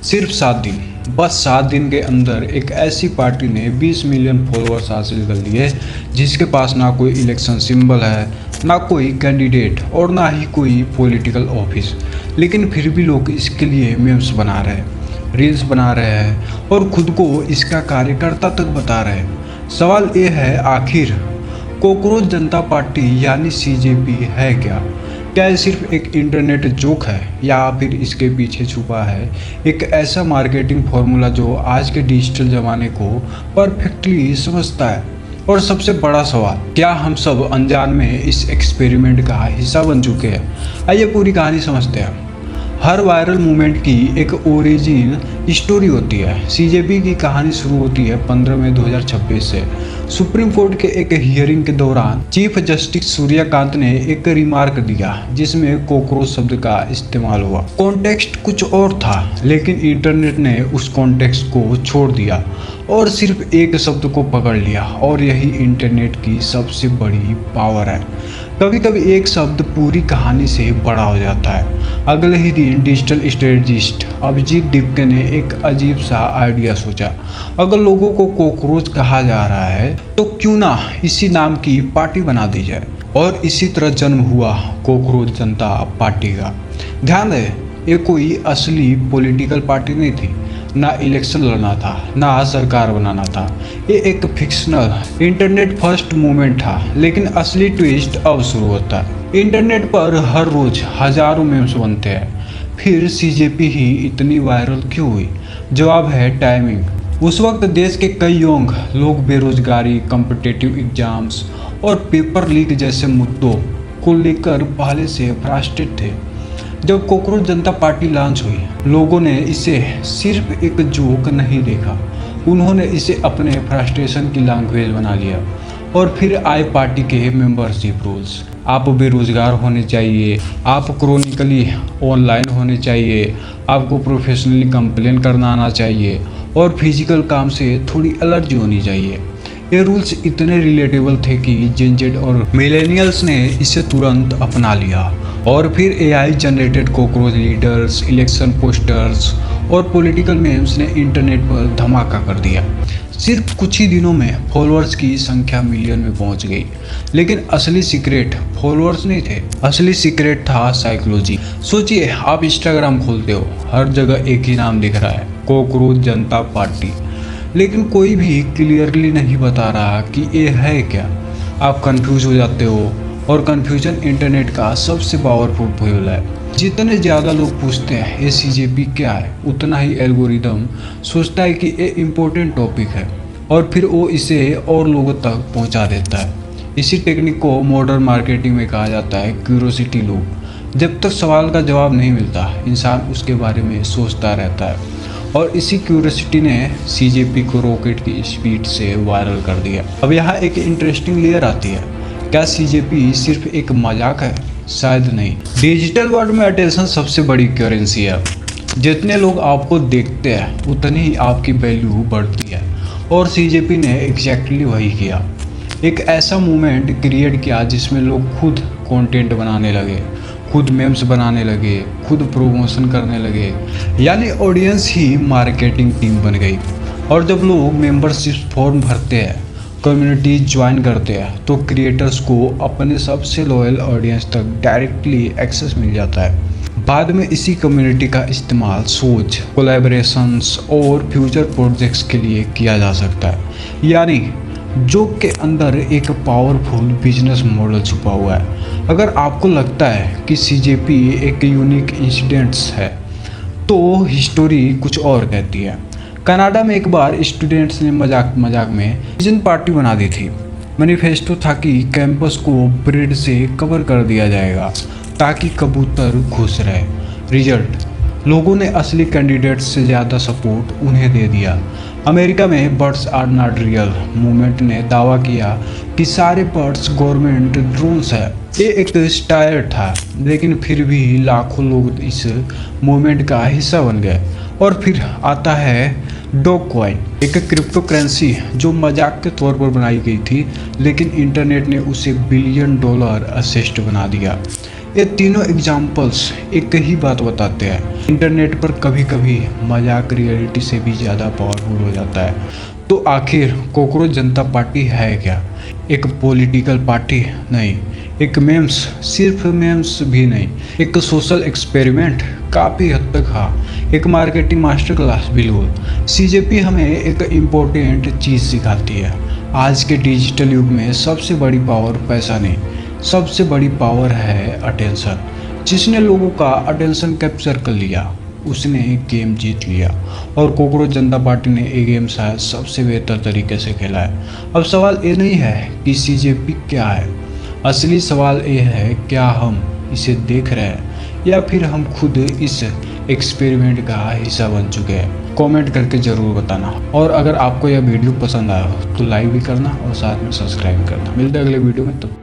सिर्फ 7 दिन, बस 7 दिन के अंदर एक ऐसी पार्टी ने 20 मिलियन फॉलोअर्स हासिल कर लिए जिसके पास ना कोई इलेक्शन सिंबल है, ना कोई कैंडिडेट और ना ही कोई पॉलिटिकल ऑफिस। लेकिन फिर भी लोग इसके लिए मीम्स बना रहे हैं, रील्स बना रहे हैं और खुद को इसका कार्यकर्ता तक बता रहे हैं। सवाल ये है, आखिर कॉकरोच जनता पार्टी यानी सीजेपी है क्या? क्या ये सिर्फ एक इंटरनेट जोक है या फिर इसके पीछे छुपा है एक ऐसा मार्केटिंग फॉर्मूला जो आज के डिजिटल ज़माने को परफेक्टली समझता है? और सबसे बड़ा सवाल, क्या हम सब अनजान में इस एक्सपेरिमेंट का हिस्सा बन चुके हैं? आइए पूरी कहानी समझते हैं। हर वायरल मूवमेंट की एक ओरिजिन स्टोरी होती है। सीजेपी की कहानी शुरू होती है 15 मई 2026 से। सुप्रीम कोर्ट के एक हियरिंग के दौरान चीफ जस्टिस सूर्यकांत ने एक रिमार्क दिया जिसमें कॉकरोच शब्द का इस्तेमाल हुआ। कॉन्टेक्स्ट कुछ और था, लेकिन इंटरनेट ने उस कॉन्टेक्स्ट को छोड़ दिया और सिर्फ एक शब्द को पकड़ लिया। और यही इंटरनेट की सबसे बड़ी पावर है। कभी कभी एक शब्द पूरी कहानी से बड़ा हो जाता है। अगले ही दिन डिजिटल स्ट्रेटजिस्ट अभिजीत डिपके ने एक अजीब सा आइडिया सोचा। अगर लोगों को कॉकरोच कहा जा रहा है तो क्यों ना इसी नाम की पार्टी बना दी जाए। और इसी तरह जन्म हुआ कॉकरोच जनता पार्टी का। ध्यान दें, ये कोई असली पॉलिटिकल पार्टी नहीं थी, ना इलेक्शन लड़ना था, ना सरकार बनाना था। ये एक फिक्शनल इंटरनेट फर्स्ट मूवमेंट था। लेकिन असली ट्विस्ट अब शुरू होता है। इंटरनेट पर हर रोज हजारों मीम्स बनते हैं। फिर सीजेपी ही इतनी वायरल क्यों हुई? जवाब है टाइमिंग। उस वक्त देश के कई यंग लोग बेरोजगारी, कॉम्पिटिटिव एग्जाम्स और पेपर लीक जैसे मुद्दों को लेकर पहले से फ्रस्ट्रेटेड थे। जब कॉकरोच जनता पार्टी लॉन्च हुई, लोगों ने इसे सिर्फ एक जोक नहीं देखा, उन्होंने इसे अपने फ्रस्ट्रेशन की लैंग्वेज बना लिया। और फिर आए पार्टी के मेंबरशिप रूल्स। आप बेरोजगार होने चाहिए, आप क्रोनिकली ऑनलाइन होने चाहिए, आपको प्रोफेशनली कंप्लेन करना आना चाहिए और फिजिकल काम से थोड़ी एलर्जी होनी चाहिए। ये रूल्स इतने रिलेटेबल थे कि जेन जेड और मिलेनियल्स ने इसे तुरंत अपना लिया। और फिर AI generated cockroach leaders, election posters और पॉलिटिकल मीम्स ने इंटरनेट पर धमाका कर दिया। सिर्फ कुछ ही दिनों में फॉलोअर्स की संख्या मिलियन में पहुंच गई। लेकिन असली सीक्रेट फॉलोअर्स नहीं थे, असली सीक्रेट था साइकोलॉजी। सोचिए, आप इंस्टाग्राम खोलते हो, हर जगह एक ही नाम दिख रहा है, कॉकरोच जनता पार्टी। लेकिन कोई भी क्लियरली नहीं बता रहा कि ये है क्या। आप कंफ्यूज हो जाते हो और कंफ्यूजन इंटरनेट का सबसे पावरफुल फ्यूल है। जितने ज़्यादा लोग पूछते हैं ये सीजेपी क्या है, उतना ही एल्गोरिदम सोचता है कि ये इम्पोर्टेंट टॉपिक है और फिर वो इसे और लोगों तक पहुंचा देता है। इसी टेक्निक को मॉडर्न मार्केटिंग में कहा जाता है क्यूरोसिटी लूप। जब तक सवाल का जवाब नहीं मिलता, इंसान उसके बारे में सोचता रहता है। और इसी क्यूरियोसिटी ने सीजेपी को रॉकेट की स्पीड से वायरल कर दिया। अब यहाँ एक इंटरेस्टिंग लेयर आती है। क्या सीजेपी सिर्फ एक मजाक है? शायद नहीं। डिजिटल वर्ल्ड में अटेंशन सबसे बड़ी करेंसी है। जितने लोग आपको देखते हैं उतनी ही आपकी वैल्यू बढ़ती है। और सीजेपी ने एग्जैक्टली वही किया। एक ऐसा मूवमेंट क्रिएट किया जिसमें लोग खुद कंटेंट बनाने लगे, खुद मेम्स बनाने लगे, खुद प्रमोशन करने लगे। यानी ऑडियंस ही मार्केटिंग टीम बन गई। और जब लोग मेंबरशिप फॉर्म भरते हैं, कम्युनिटी ज्वाइन करते हैं, तो क्रिएटर्स को अपने सबसे लॉयल ऑडियंस तक डायरेक्टली एक्सेस मिल जाता है। बाद में इसी कम्युनिटी का इस्तेमाल सोच, कोलैबोरेशंस और फ्यूचर प्रोजेक्ट्स के लिए किया जा सकता है। यानी जोक के अंदर एक पावरफुल बिजनेस मॉडल छुपा हुआ है। अगर आपको लगता है कि सीजेपी एक यूनिक इंसिडेंट्स है, तो हिस्टोरी कुछ और कहती है। कनाडा में एक बार स्टूडेंट्स ने मजाक मजाक में पिजन पार्टी बना दी थी। मैनिफेस्टो था कि कैंपस को ब्रेड से कवर कर दिया जाएगा ताकि कबूतर खुश रहे। रिजल्ट, लोगों ने असली कैंडिडेट्स से ज़्यादा सपोर्ट उन्हें दे दिया। अमेरिका में birds are not real movement ने दावा किया कि सारे बर्ड्स गवर्नमेंट ड्रोन्स है। ये एक स्टायर था, लेकिन फिर भी लाखों लोग इस मूवमेंट का हिस्सा बन गए। और फिर आता है डॉग कॉइन, एक क्रिप्टो करेंसी जो मजाक के तौर पर बनाई गई थी, लेकिन इंटरनेट ने उसे $1 बिलियन असेस्ट बना दिया। ये तीनों एग्जाम्पल्स एक ही बात बताते हैं, इंटरनेट पर कभी कभी मजाक रियलिटी से भी ज़्यादा पावरफुल हो जाता है। तो आखिर कॉकरोच जनता पार्टी है क्या? एक पॉलिटिकल पार्टी नहीं, एक मेम्स, सिर्फ मेम्स भी नहीं, एक सोशल एक्सपेरिमेंट काफ़ी हद तक, हाँ, एक मार्केटिंग मास्टर क्लास बिल्कुल। सीजेपी हमें एक इम्पोर्टेंट चीज़ सिखाती है, आज के डिजिटल युग में सबसे बड़ी पावर पैसा नहीं, सबसे बड़ी पावर है अटेंशन। जिसने लोगों का अटेंशन कैप्चर कर लिया उसने गेम जीत लिया, और कॉकरोच जनता पार्टी ने ये गेम शायद सबसे बेहतर तरीके से खेला है। अब सवाल ये नहीं है कि सीजेपी क्या है, असली सवाल ये है क्या हम इसे देख रहे हैं या फिर हम खुद इस एक्सपेरिमेंट का हिस्सा बन चुके हैं। कमेंट करके ज़रूर बताना, और अगर आपको यह वीडियो पसंद आया हो तो लाइक भी करना और साथ में सब्सक्राइब करना। मिलते हैं अगले वीडियो में, तब